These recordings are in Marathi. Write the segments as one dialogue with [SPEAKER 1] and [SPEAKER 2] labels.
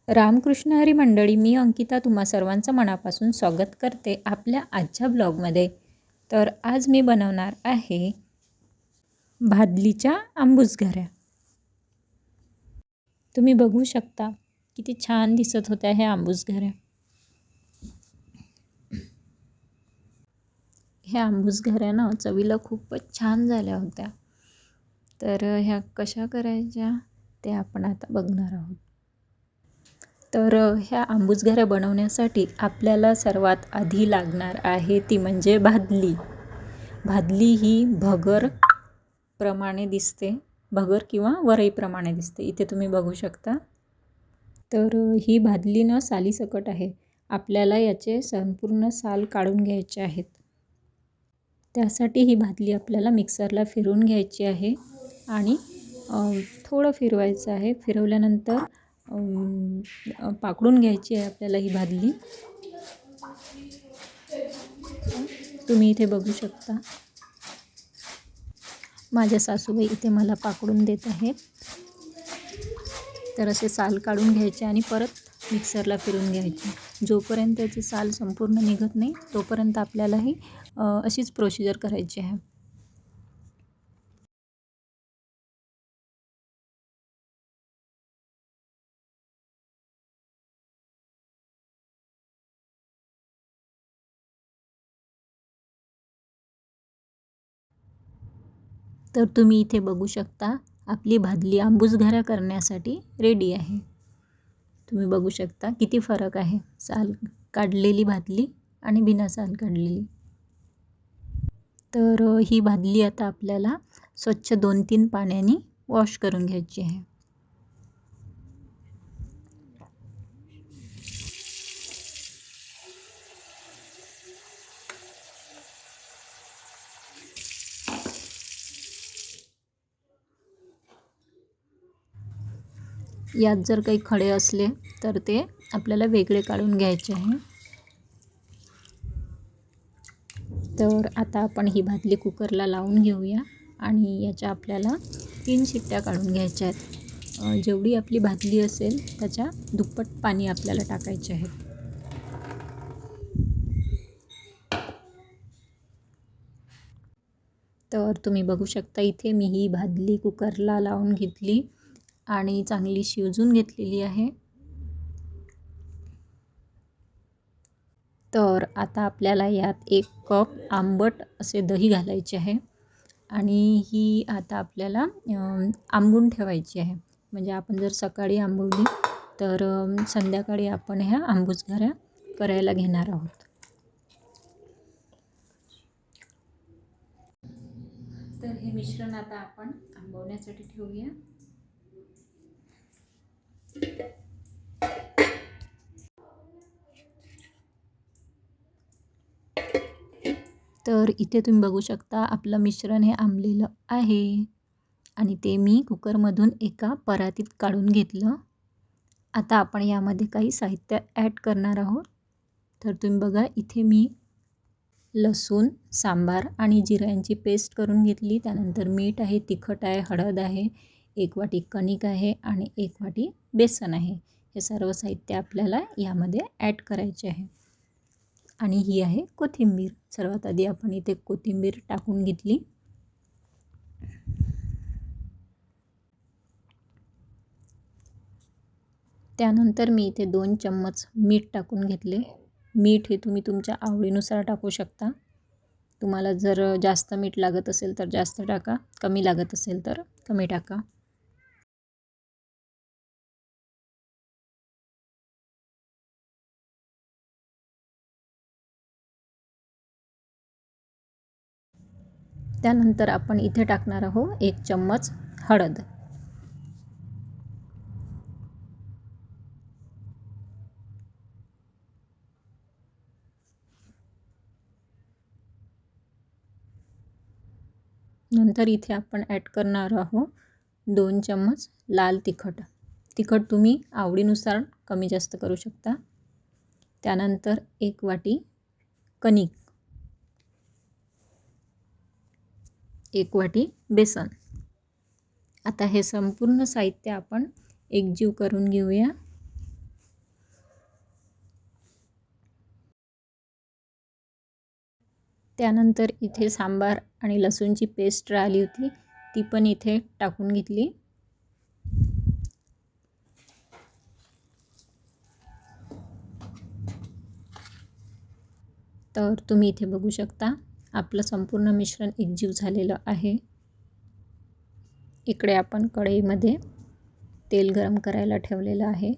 [SPEAKER 1] रामकृष्ण हरी मंडळी, मी अंकिता तुम्हा सर्वांचं मनापासून स्वागत करते आपल्या आजच्या ब्लॉगमध्ये. तर आज मी बनवणार आहे भादलीच्या आंबूसघऱ्या. तुम्ही बघू शकता किती छान दिसत होत्या ह्या आंबूसघऱ्या. ह्या आंबूसघऱ्या ना चवीला खूपच छान झाल्या होत्या. तर ह्या कशा करायच्या ते आपण आता बघणार आहोत. तर ह्या आंबूसघऱ्या बनवण्यासाठी आपल्याला सर्वात आधी लागणार आहे ती म्हणजे भादली. भादली ही भगर प्रमाणे दिसते, भगर किंवा वरईप्रमाणे दिसते. इथे तुम्ही बघू शकता. तर ही भादली न सालीसकट आहे. आपल्याला याचे संपूर्ण साल काढून घ्यायचे आहेत. त्यासाठी ही भादली आपल्याला मिक्सरला फिरवून घ्यायची आहे आणि थोडं फिरवायचं आहे. फिरवल्यानंतर पाकडून घ्यायची आहे आपल्याला ही भादली. तुम्ही इथे बघू शकता माझ्या सासूबाई इथे मला पाकडून देत आहेत. तर असे साल काढून घ्यायचे आणि परत मिक्सरला फिरवून घ्यायचे. जोपर्यंत त्याची साल संपूर्ण निघत नाही तोपर्यंत आपल्याला ही अशीच प्रोसिजर करायची आहे. तर तुम्ही इथे बघू शकता आपली भादली आंबूसघऱ्या करण्यासाठी रेडी आहे. तुम्ही बघू शकता किती फरक आहे साल काढलेली भादली आणि बिना साल काढलेली. तर ही भादली आता आपल्याला स्वच्छ 2-3 पाण्याने वॉश करून घ्यायची आहे. यात जर काही खडे असले तर ते आपल्याला वेगळे काढून घ्यायचे आहे. तर आता आपण ही भादली कुकरला लावून घेऊया आणि याच्या आपल्याला 3 शिट्ट्या काढून घ्यायच्या आहेत. जेवढी आपली भादली असेल त्याच्या दुप्पट पाणी आपल्याला टाकायचे आहे. तर तुम्ही बघू शकता इथे मी ही भादली कुकरला लावून घेतली आणि चांगली शिजवून घेतलेली आहे. तर आता आपल्याला यात 1 कप आंबट असे दही घालायचे आहे आणि ही आता आपल्याला आंबून ठेवायची आहे. म्हणजे आपण जर सकाळी आंबवली तर संध्याकाळी आपण ह्या आंबूसघऱ्या करायला घेणार आहोत. तर हे मिश्रण आता आपण आंबवण्यासाठी ठेवूया. तर इथे तुम्ही बघू शकता आपलं मिश्रण हे आंबलेलं आहे आणि ते मी कुकरमधून एका परातीत काढून घेतलं. आता आपण यामध्ये काही साहित्य ॲड करणार आहोत. तर तुम्ही बघा इथे मी लसूण, सांबार आणि जिरा यांची पेस्ट करून घेतली. त्यानंतर मीठ आहे, तिखट आहे, हळद आहे, 1 वाटी कणिक आहे आणि 1 वाटी बेसन आहे. हे सर्व साहित्य आपल्याला यामध्ये ॲड करायचे आहे. आणि ही आहे कोथिंबीर. सर्वात आधी आपण इथे कोथिंबीर टाकून घेतली. त्यानंतर मी इथे 2 चम्मच मीठ टाकून घेतले. मीठ हे तुम्ही तुमच्या आवडीनुसार टाकू शकता. तुम्हाला जर जास्त मीठ लागत असेल तर जास्त टाका, कमी लागत असेल तर कमी टाका. त्यानंतर आपण इथे टाकणार आहोत 1 चम्मच हळद. नंतर इथे आपण ॲड करणार आहोत 2 चम्मच लाल तिखट. तिखट तुम्ही आवडीनुसार कमी जास्त करू शकता. त्यानंतर 1 वाटी कणिक, 1 वाटी बेसन. आता हे संपूर्ण साहित्य आपण एकजीव करून घेऊया. त्यानंतर इथे सांबार आणि लसूणची पेस्ट राहिली होती, ती पण इथे टाकून घेतली. तर तुम्ही इथे बघू शकता आपलं संपूर्ण मिश्रण एकजीव झालेलं आहे. इकडे आपण कढईमध्ये तेल गरम करायला ठेवलेलं आहे.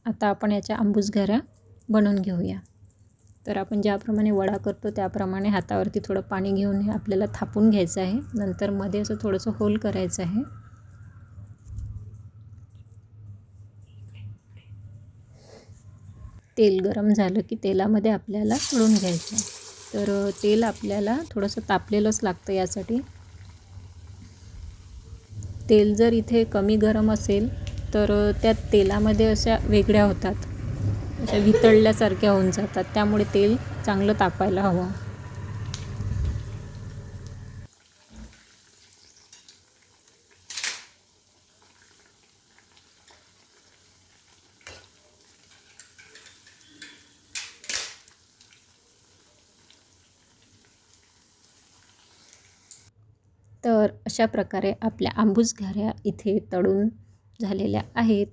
[SPEAKER 1] आता आपण याच्या आंबूस घाऱ्या बनवून घेऊया. तर आपण ज्याप्रमाणे वडा करतो त्याप्रमाणे हातावरती थोडं पाणी घेऊन हे आपल्याला थापून घ्यायचं आहे. नंतर मध्ये असं थोडंसं होल करायचं आहे. तेल गरम झालं की तेलामध्ये आपल्याला तळून घ्यायचं आहे. तर तेल आपल्याला थोडंसं तापलेलंच लागतं यासाठी. तेल जर इथे कमी गरम असेल तर त्या तेलामध्ये अशा वेगळ्या होतात, अशा वितळल्यासारख्या होऊन जातात. त्यामुळे तेल चांगलं तापायला हवं. तर अशा प्रकारे आपल्या आंबूस घाऱ्या इथे तळून झालेल्या आहेत.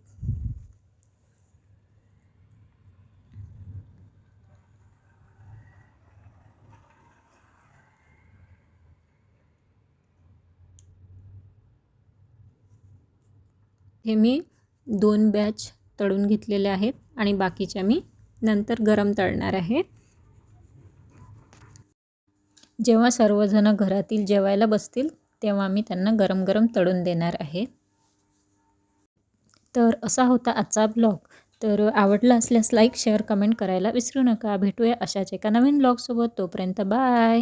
[SPEAKER 1] हे मी 2 बॅच तळून घेतलेले आहेत आणि बाकीच्या मी नंतर गरम तळणार आहे. जेव्हा सर्वजण घरातील जेवायला बसतील तेव्हा मी त्यांना गरम गरम तळून देणार आहे. तर असा होता आजचा ब्लॉग. तर आवडला असल्यास लाईक, शेअर, कमेंट करायला विसरू नका. भेटूया अशाच एका नवीन ब्लॉगसोबत. तोपर्यंत बाय.